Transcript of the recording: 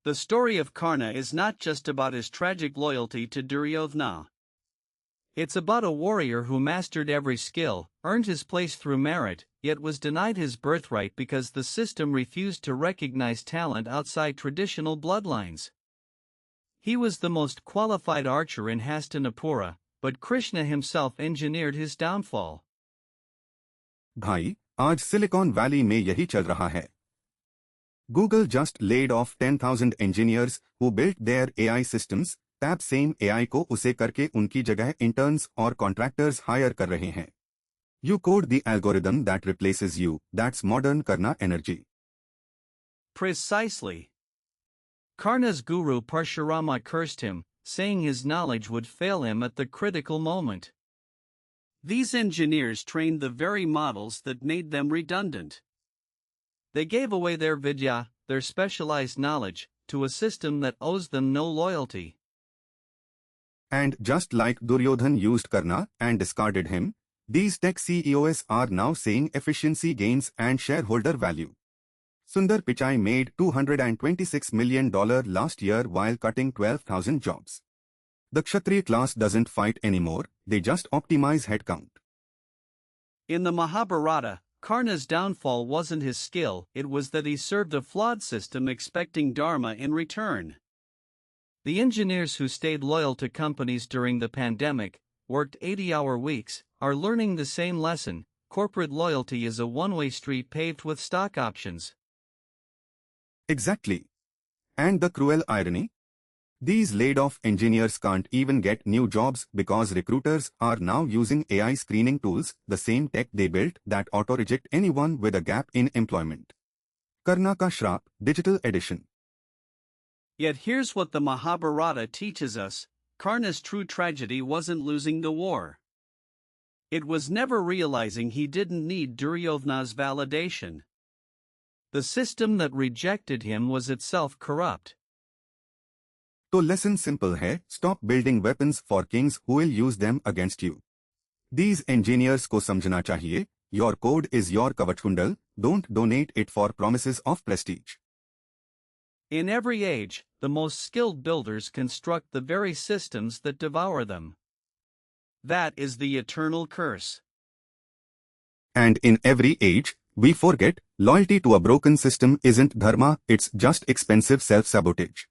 The story of Karna is not just about his tragic loyalty to Duryodhana. It's about a warrior who mastered every skill, earned his place through merit, yet was denied his birthright because the system refused to recognize talent outside traditional bloodlines. He was the most qualified archer in Hastinapura, but Krishna himself engineered his downfall. भाई, आज silicon valley में यही चल रहा है. Google just laid off 10,000 engineers who built their AI systems. Tab same AI को उसे करके उनकी जगह इंटर्न्स और कॉन्ट्रैक्टर्स हायर कर रहे हैं. You code the algorithm that replaces you. That's modern Karna energy. Precisely. Karna's guru Parshurama cursed him, saying his knowledge would fail him at the critical moment. These engineers trained the very models that made them redundant. They gave away their vidya, their specialized knowledge, to a system that owes them no loyalty. And just like Duryodhan used Karna and discarded him, these tech CEOs are now seeing efficiency gains and shareholder value. Sundar Pichai made $226 million last year while cutting 12,000 jobs. The Kshatriya class doesn't fight anymore, they just optimize headcount. In the Mahabharata, Karna's downfall wasn't his skill, it was that he served a flawed system expecting dharma in return. The engineers who stayed loyal to companies during the pandemic, worked 80-hour weeks, are learning the same lesson. Corporate loyalty is a one-way street paved with stock options. Exactly. And the cruel irony? These laid-off engineers can't even get new jobs because recruiters are now using AI screening tools, the same tech they built that auto-reject anyone with a gap in employment. Karna ka Shrap, Digital Edition. Yet here's what the Mahabharata teaches us: Karna's true tragedy wasn't losing the war. It was never realizing he didn't need Duryodhana's validation. The system that rejected him was itself corrupt. तो lesson simple है, stop building weapons for kings who will use them against you. These engineers को समझना चाहिए, your code is your kavachkundal, don't donate it for promises of prestige. In every age, the most skilled builders construct the very systems that devour them. That is the eternal curse. And in every age, we forget, loyalty to a broken system isn't dharma, it's just expensive self-sabotage.